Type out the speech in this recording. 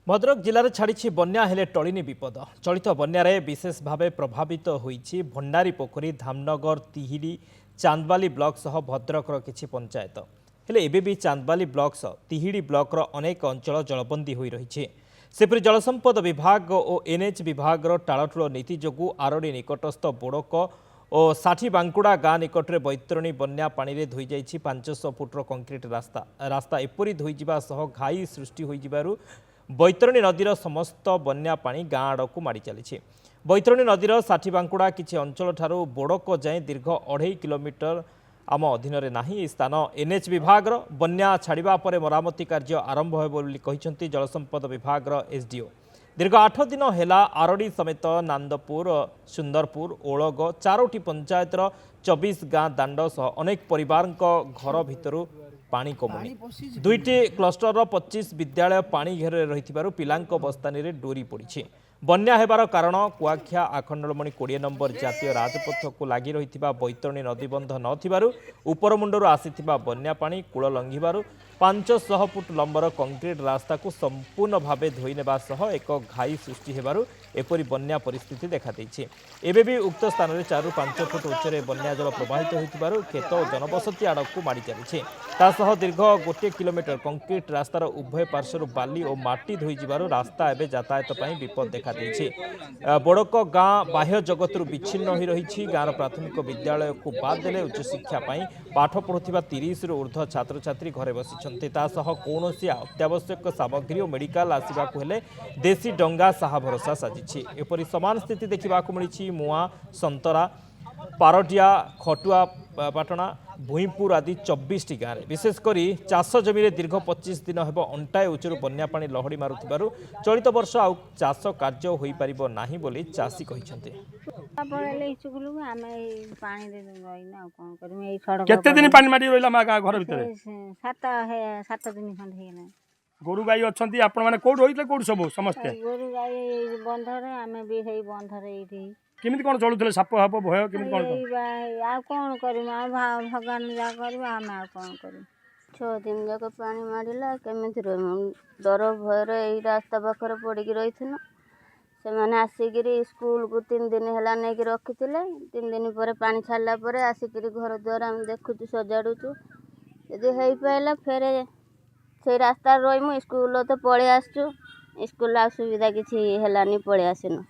भद्रक जिले में छाड़ी बन्या हेले टलिनी विपद। चलित बन्यार विशेष भाव प्रभावित होईछि भंडारी पोखरी, धामनगर, तिहिडी, चांदबाली ब्लॉक सह भद्रकर किछि पंचायत। हेले एबे भी चांदबाली ब्लॉक सह तिहिडी ब्लॉक अनेक अंचल जलबंदी होई रहिछि। सेपरि जलसंपद विभाग और एनएच विभाग टाळटुळ नीति जोगु आरडी निकटस्थ बोड़क और साठी बांकुड़ा गाँ निकटरे बैतरणी बन्या पानी रे धोई जाइछि 500 फुटर कंक्रीट रास्ता एपरी धोई जिबा सह घाई सृष्टि होई जिबारु बैतरणी नदीर समस्त बन्या पानी गाँ आड़क माड़ी चली। बैतरणी नदीर साठी बांकुड़ा किछि अंचल ठारू बोड़क जाए दीर्घ 2.5 किलोमीटर आम अधीन नहीं। स्थान एनएच विभाग बन्या छाड़ा पर मरामती कार्य आरंभ हो जलसंपद विभाग एसडीओ। दीर्घ 8 दिन है आरडी समेत नांदपुर, सुंदरपुर, ओलग 4टी पंचायतर 24 गाँ दांड सह अनेक परिवार घर भितर पानी कमुनी। 2टी क्लस्टर 25 विद्यालय पानी घेर रही पिलांक बस्तानी रे डोरी पड़ी। बन्या हेबार कारण कुआखिया आखंडलमणि 20 नंबर जातीय राजपथ को लगी रही बैतरणी नदीबंध नथिबारु उपरमुंडर आसीथिबा बन्या पानी कूल लंघिबारु 500 फुट लंबर कंक्रीट रास्ता को संपूर्ण भावे धोई नेबा सह एक घाई सृष्टि हेबारु एपरी बन्या परिस्थिति देखा देछि। एबे भी उक्त स्थान में 4 ରୁ 5 फुट उच्चरे बन्या जल प्रवाहित होइतिबारु खेत और जनबसती आड़क माड़ी चली। तासह दीर्घ 1 किलोमीटर कंक्रीट रास्तार उभय पार्श्वर बाली और माटी धोई जिबारु रास्ता एबे यातायात पई विपद देखा देछि। बोड़क गाँ बाह्य जगतरू विच्छिन्न हो रही। गाँव प्राथमिक विद्यालय को बाद देले उच्च शिक्षा पई पाठ पढ़ुथिबा 30 ରୁ ऊर्ध्व छात्र छात्री घरे बसिछन्ते। तासह कौनसी अत्यावश्यक सामग्री और मेडिकल आसवाक हेले देशी डंगा साहा भरोसा साजिछि। एपरि समान स्थिति देखा मिली मुआ, संतरा, पारटिया, खटुआ पाटना, भूईपुर आदि 24टी गाँव में विशेषकर चाष जमी में दीर्घ 25 दिन हेब अंटाए उच्चर बन्या पानी लहड़ी मारुथिबारु चलित वर्ष आउ चाष कार्य होई परिबो नाही बोली चाषी कहिसंते। केते दिन पानी मारी रोइला मा घर भितर 7 दिन खंड हेला। गोरु गाई अछंती आपण माने कोड होइतले कोड सब समस्त गोरु गाई बंधरे आमे भी हेई बंधरे एठी केमिति कोन चलुतले साप हाप भय केमिति कोन आ कोन करिम भगवान जा करबा हम आ कोन करिम। 6 दिन जाक पानी मारिला केमिति रहम डर भय रे ई रास्ता बखर पड़ी की रहिथिन। से माने आसीगिरी स्कूल को 3 दिन हेला नै की रखिथिले। 3 दिन पर पानी छाड़ला पर आसीगिरी घर द्वार हम देखुछु सजाडुछु यदि हेई पाइला फेरे से रास्ता रहिमु स्कूल तो पळे आसछु। स्कूल सुविधा किछि हेलानी पळे आसिनु।